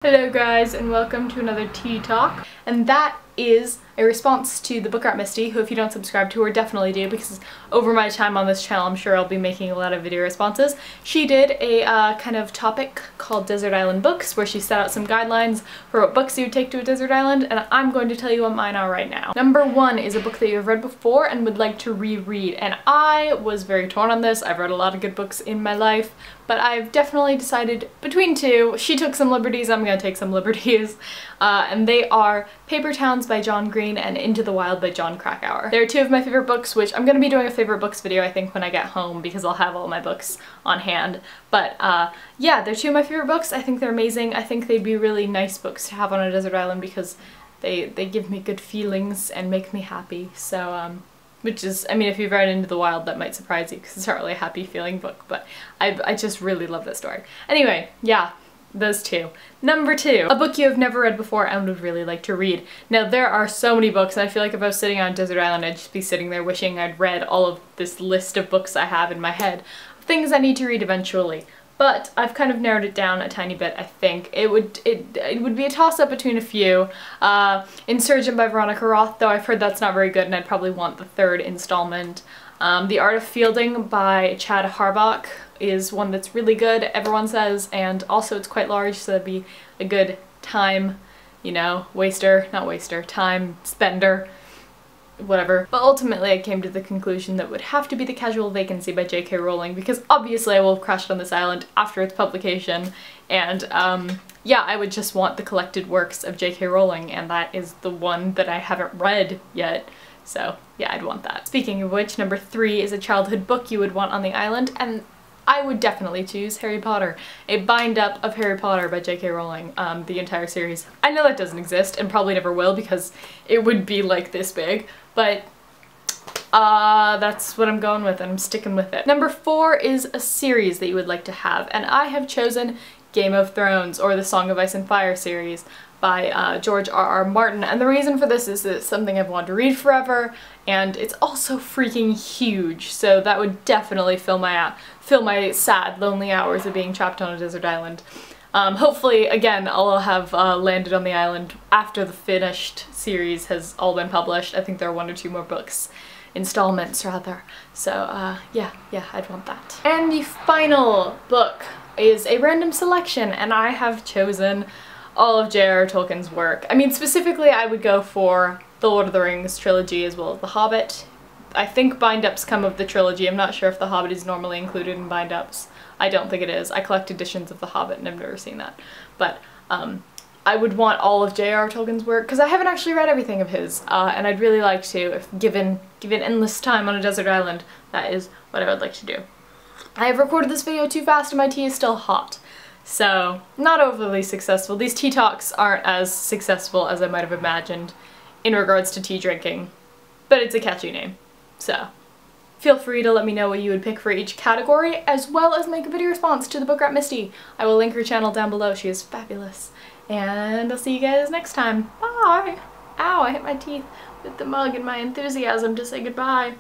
Hello guys, and welcome to another tea talk, and that is a response to the book art Misty, who if you don't subscribe to her, definitely do, because over my time on this channel I'm sure I'll be making a lot of video responses. She did a kind of topic called Desert Island Books, where she set out some guidelines for what books you would take to a desert island, and I'm going to tell you what mine are right now. Number one is a book that you have read before and would like to reread, and I was very torn on this. I've read a lot of good books in my life, but I've definitely decided between two. She took some liberties, I'm gonna take some liberties, and they are Paper Towns by John Green and Into the Wild by John Krakauer. They're two of my favorite books, which I'm gonna be doing a favorite books video I think when I get home because I'll have all my books on hand. But yeah, they're two of my favorite books. I think they're amazing. I think they'd be really nice books to have on a desert island because they give me good feelings and make me happy. So which is, I mean, if you've read Into the Wild, that might surprise you because it's not really a happy feeling book, but I just really love that story. Anyway, yeah, those two. Number two, a book you have never read before and would really like to read. Now, there are so many books, and I feel like if I was sitting on a desert island, I'd just be sitting there wishing I'd read all of this list of books I have in my head, things I need to read eventually. But I've kind of narrowed it down a tiny bit, I think. It would be a toss-up between a few. Insurgent by Veronica Roth, though I've heard that's not very good and I'd probably want the third installment. The Art of Fielding by Chad Harbach is one that's really good, everyone says, and also it's quite large, so that'd be a good time, you know, time spender, whatever. But ultimately I came to the conclusion that it would have to be The Casual Vacancy by J.K. Rowling, because obviously I will have crashed on this island after its publication, and yeah, I would just want the collected works of J.K. Rowling, and that is the one that I haven't read yet. So yeah, I'd want that. Speaking of which, number three is a childhood book you would want on the island, and I would definitely choose Harry Potter. A bind-up of Harry Potter by J.K. Rowling, the entire series. I know that doesn't exist, and probably never will because it would be like this big, but that's what I'm going with and I'm sticking with it. Number four is a series that you would like to have, and I have chosen Game of Thrones, or the Song of Ice and Fire series by George R.R. Martin, and the reason for this is that it's something I've wanted to read forever, and it's also freaking huge, so that would definitely fill my sad, lonely hours of being trapped on a desert island. Hopefully, again, I'll have landed on the island after the finished series has all been published. I think there are one or two more books. Installments, rather. So, yeah, I'd want that. And the final book is a random selection, and I have chosen all of J.R.R. Tolkien's work. I mean, specifically I would go for the Lord of the Rings trilogy as well as The Hobbit. I think bind-ups come of the trilogy. I'm not sure if The Hobbit is normally included in bind-ups. I don't think it is. I collect editions of The Hobbit and I've never seen that. But I would want all of J.R.R. Tolkien's work because I haven't actually read everything of his, and I'd really like to, if given endless time on a desert island. That is what I would like to do. I have recorded this video too fast and my tea is still hot. So, not overly successful. These tea talks aren't as successful as I might have imagined in regards to tea drinking, but it's a catchy name. So, feel free to let me know what you would pick for each category, as well as make a video response to the book art Misty. I will link her channel down below. She is fabulous. And I'll see you guys next time. Bye! Ow, I hit my teeth with the mug in my enthusiasm to say goodbye.